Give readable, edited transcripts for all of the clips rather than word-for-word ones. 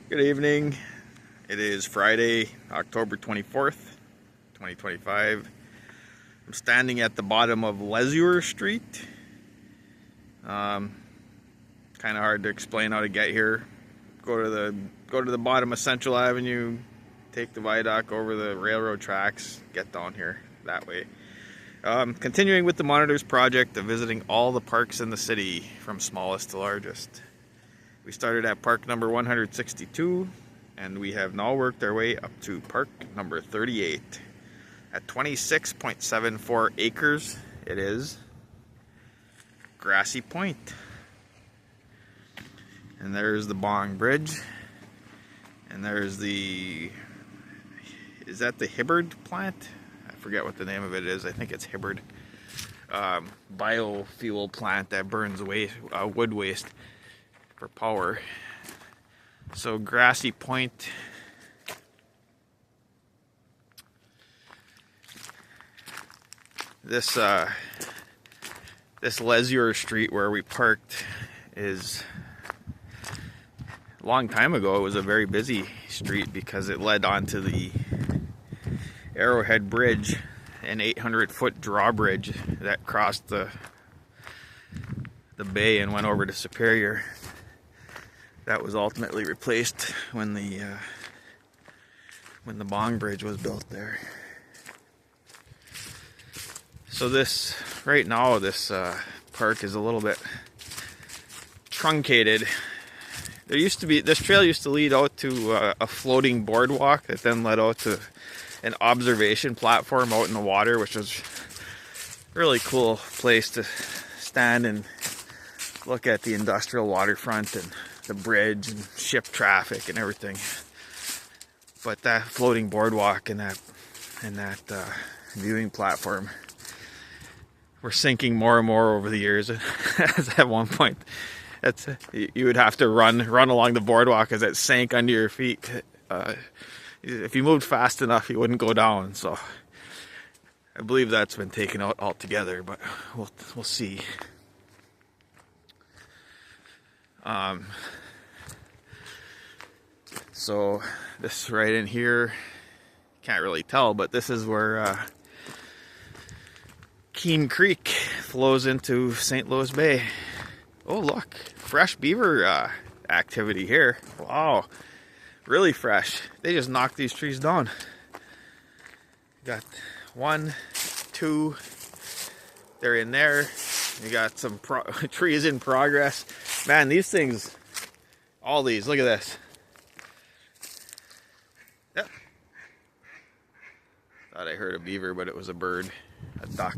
Good evening. It is Friday, October 24th, 2025. I'm standing at the bottom of Lesure Street. Kind of hard to explain how to get here. Go to the bottom of Central Avenue, take the viaduct over the railroad tracks, get down here that way. Continuing with the Monitors project of visiting all the parks in the city from smallest to largest. We started at park number 162 and we have now worked our way up to park number 38. At 26.74 acres, it is Grassy Point. And there's the Bong Bridge. And there's the, is that the Hibbard plant? I forget what the name of it is. I think it's Hibbard. Biofuel plant that burns waste, wood waste for power. So Grassy Point. This Lesure Street where we parked is, a long time ago it was a very busy street because it led onto the Arrowhead Bridge, an 800-foot drawbridge that crossed the bay and went over to Superior. That was ultimately replaced when the Bong Bridge was built there. So this, right now, this park is a little bit truncated. There used to be, this trail used to lead out to a floating boardwalk that then led out to an observation platform out in the water, which was a really cool place to stand and look at the industrial waterfront and the bridge and ship traffic and everything. But that floating boardwalk and that viewing platform were sinking more and more over the years. At one point, you would have to run along the boardwalk as it sank under your feet. If you moved fast enough, you wouldn't go down. So I believe that's been taken out altogether, but we'll see. So this right in here, can't really tell, but this is where Keene Creek flows into St. Louis Bay. Oh look, fresh beaver activity here. Wow, really fresh. They just knocked these trees down. Got 1, 2, they're in there. You got some trees in progress. Man, these things, all these, look at this. Yep. Thought I heard a beaver, but it was a bird, a duck.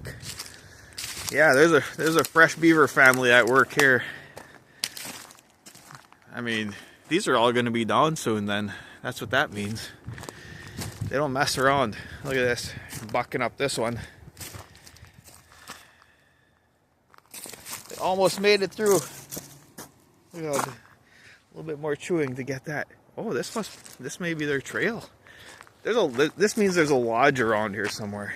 Yeah, there's a fresh beaver family at work here. I mean, these are all going to be down soon then. That's what that means. They don't mess around. Look at this, bucking up this one. They almost made it through. Look at a little bit more chewing to get that. Oh, this may be their trail. This means there's a lodge around here somewhere.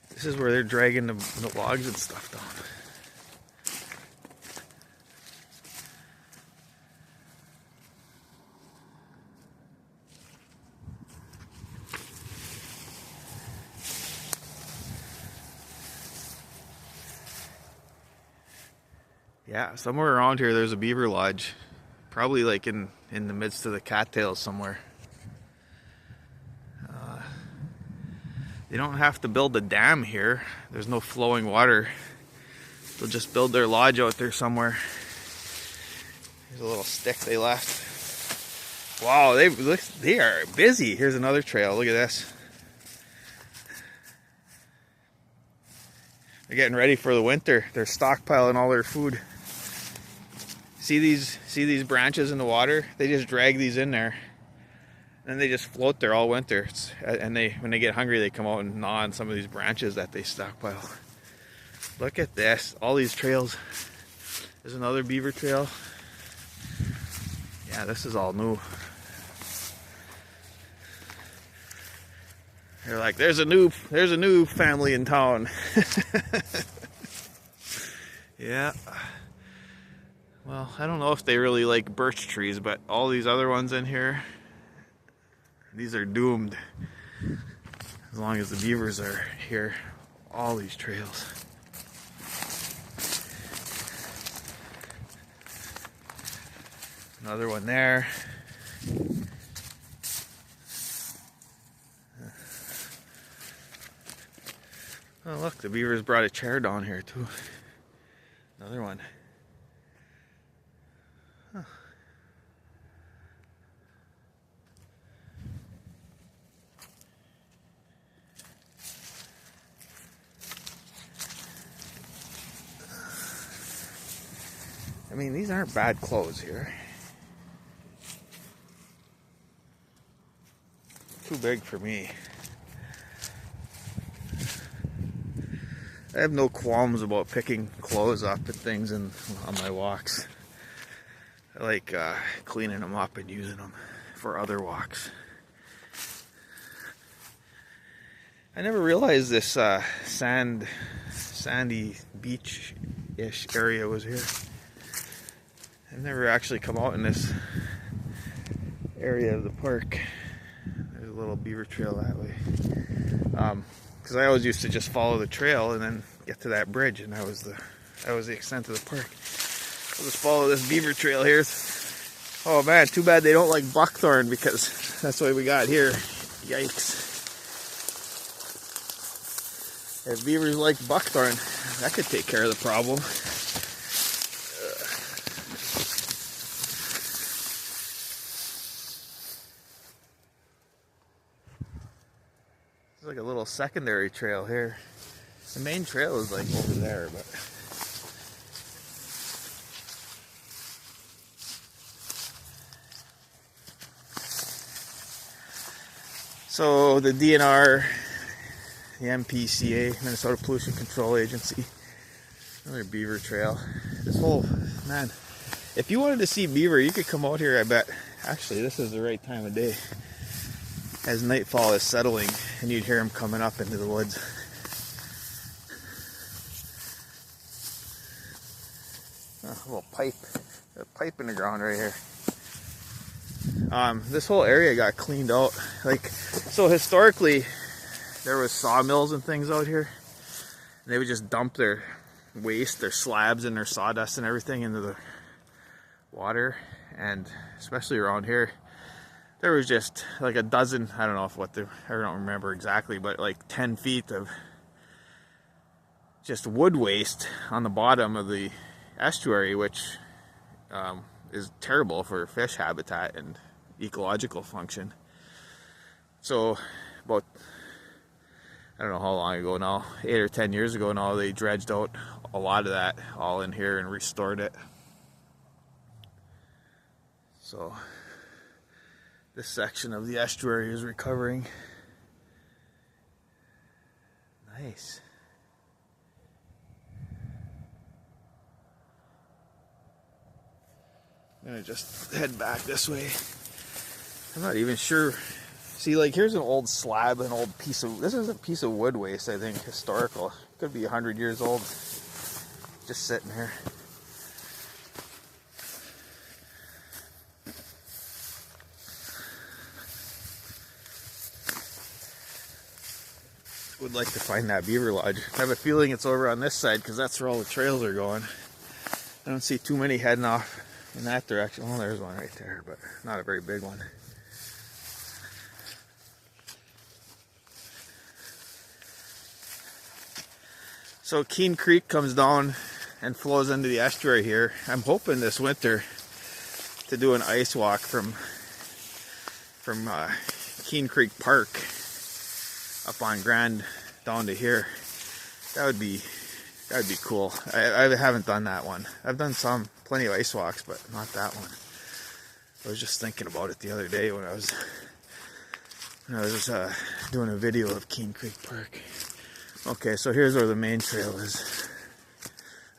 This is where they're dragging the logs and stuff down. Yeah, somewhere around here there's a beaver lodge. Probably like in the midst of the cattails somewhere. They don't have to build a dam here. There's no flowing water. They'll just build their lodge out there somewhere. There's a little stick they left. Wow, they are busy. Here's another trail. Look at this. They're getting ready for the winter. They're stockpiling all their food. See these branches in the water? They just drag these in there. And they just float there all winter. And when they get hungry, they come out and gnaw on some of these branches that they stockpile. Look at this, all these trails. There's another beaver trail. Yeah, this is all new. They're like, there's a new family in town. Yeah. Well, I don't know if they really like birch trees, but all these other ones in here, these are doomed. As long as the beavers are here, all these trails. Another one there. Oh look, the beavers brought a chair down here too. Another one. Huh. I mean, these aren't bad clothes here. Too big for me. I have no qualms about picking clothes up and things on my walks. I like cleaning them up and using them for other walks. I never realized this sandy beach-ish area was here. I've never actually come out in this area of the park. There's a little beaver trail that way. Because I always used to just follow the trail and then get to that bridge, and that was the extent of the park. I'll just follow this beaver trail here. Oh man, too bad they don't like buckthorn, because that's what we got here. Yikes. If beavers like buckthorn, that could take care of the problem. There's like a little secondary trail here. The main trail is like over there, but so the DNR, the MPCA, Minnesota Pollution Control Agency, another beaver trail. This whole, man, if you wanted to see beaver, you could come out here, I bet. Actually, this is the right time of day. As nightfall is settling, and you'd hear them coming up into the woods. Oh, a little pipe in the ground right here. This whole area got cleaned out. Like, so historically, there was sawmills and things out here. And they would just dump their waste, their slabs and their sawdust and everything into the water. And especially around here, there was just like a dozen, I don't know I don't remember exactly, but like 10 feet of just wood waste on the bottom of the estuary, which is terrible for fish habitat and ecological function. So about, I don't know how long ago now, 8 or 10 years ago now, they dredged out a lot of that all in here and restored it. So this section of the estuary is recovering. Nice. I'm gonna just head back this way. I'm not even sure. See, like, here's an old slab, an old piece of, this is a piece of wood waste, I think, historical. Could be 100 years old. Just sitting here. Would like to find that beaver lodge. I have a feeling it's over on this side because that's where all the trails are going. I don't see too many heading off in that direction. Well, there's one right there, but not a very big one. So Keene Creek comes down and flows into the estuary here. I'm hoping this winter to do an ice walk from Keene Creek Park up on Grand down to here. That would be cool. I haven't done that one. I've done plenty of ice walks, but not that one. I was just thinking about it the other day when I was doing a video of Keene Creek Park. Okay, so here's where the main trail is.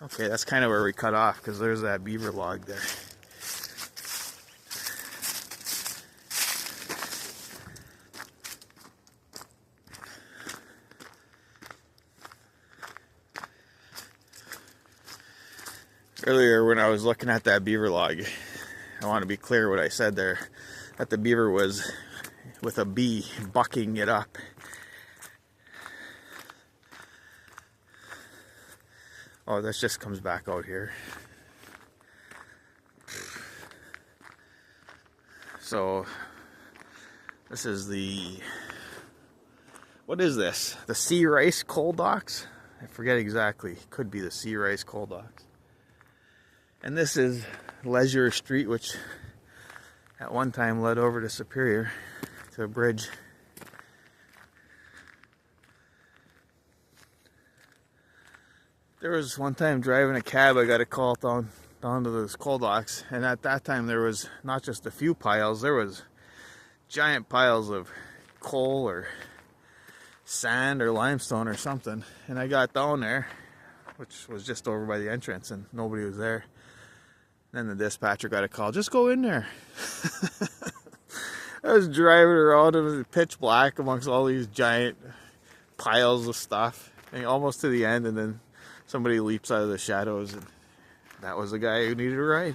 Okay, that's kind of where we cut off because there's that beaver log there. Earlier when I was looking at that beaver log, I want to be clear what I said there, that the beaver was with a B, bucking it up. Oh, this just comes back out here. So this is what is this? The Sea Rice Coal Docks? I forget exactly. Could be the Sea Rice Coal Docks. And this is Leisure Street, which at one time led over to Superior, to a bridge. There was one time driving a cab, I got a call down to those coal docks, and at that time there was not just a few piles, there was giant piles of coal or sand or limestone or something. And I got down there, which was just over by the entrance, and nobody was there. Then the dispatcher got a call, just go in there. I was driving around, it was pitch black amongst all these giant piles of stuff, and almost to the end, and then somebody leaps out of the shadows, and that was the guy who needed a ride.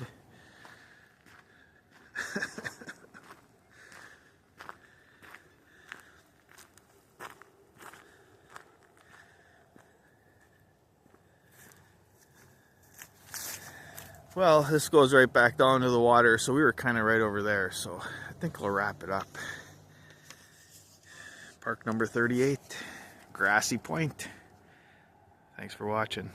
Well, this goes right back down to the water, so we were kind of right over there, so I think we'll wrap it up. Park number 38, Grassy Point. Thanks for watching.